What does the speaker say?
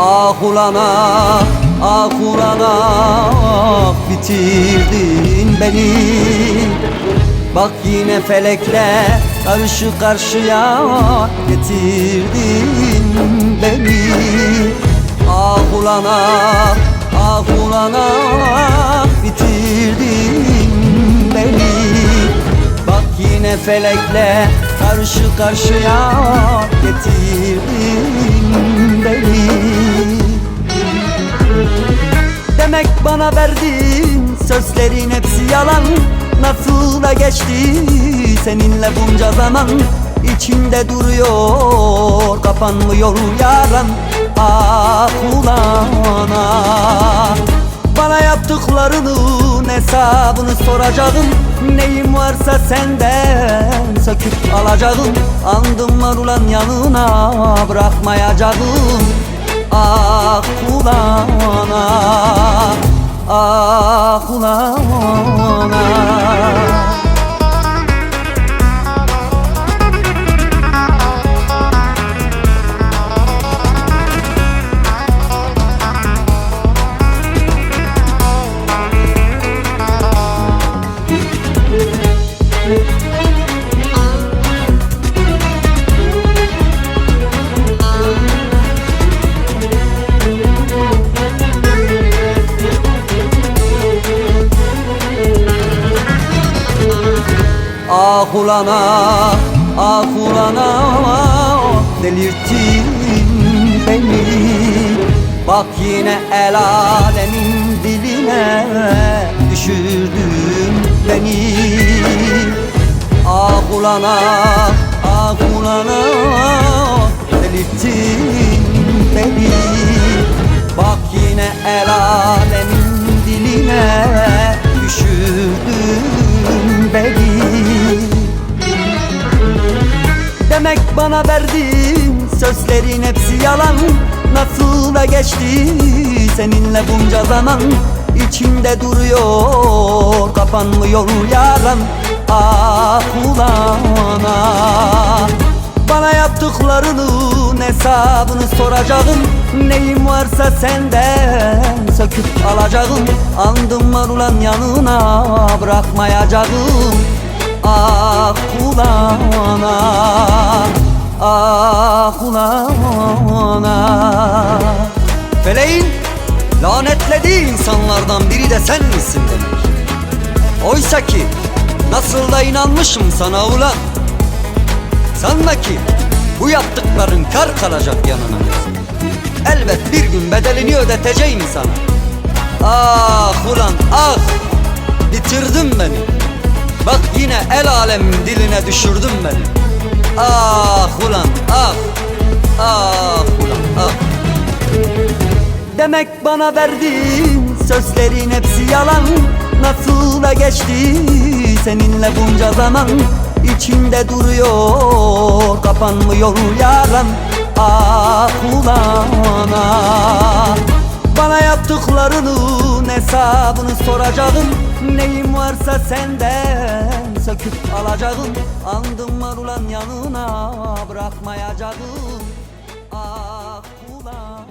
Ah ulan ah, ah ulan ah, bitirdin beni. Bak yine felekle karşı karşıya getirdin beni. Ah ulan ah, ah ulan ah, bitirdin beni. Bak yine felekle karşı karşıya getirdin beni. Demek bana verdin sözlerin hepsi yalan. Nasıl da geçti seninle bunca zaman. İçimde duruyor kapanmıyor yaran. Ah ulan ah, bana yaptıklarının hesabını soracağım. Neyim varsa senden söküp alacağım. Andım var ulan yanına bırakmayacağım. Ah ulan ah, ah ulan ah. Ah ulan ah, ah ulan ah, delirttin beni. Bak yine el alemin diline düşürdün beni. Ah ulan ah, ah ulan ah, delirttin beni. Bak yine el alemin diline düşürdün beni. Demek bana verdin sözlerin hepsi yalan. Nasıl da geçti seninle bunca zaman. İçimde duruyor kapanmıyor yaran. Ah ulan ah, bana yaptıklarının hesabını soracağım. Neyim varsa senden söküp alacağım. Andım var ulan yanına bırakmayacağım. Ah ulan ah, ah ulan ah. Feleğin lanetlediği insanlardan biri de sen misin demek. Oysa ki nasıl da inanmışım sana ulan. Sanma ki bu yaptıkların kar kalacak yanına. Elbet bir gün bedelini ödeteceğim sana. Ah ulan ah, bitirdin beni. Bak yine el alemin diline düşürdün beni. Ah ulan ah, ah ulan ah. Demek bana verdin sözlerin hepsi yalan. Nasıl da geçti seninle bunca zaman. İçimde duruyor kapanmıyor yaran. Ah ulan ah, bana yaptıklarının hesabını soracağım. Neyim varsa senden söküp alacağım. Andım var ulan yanına bırakmayacağım. Ah ulan.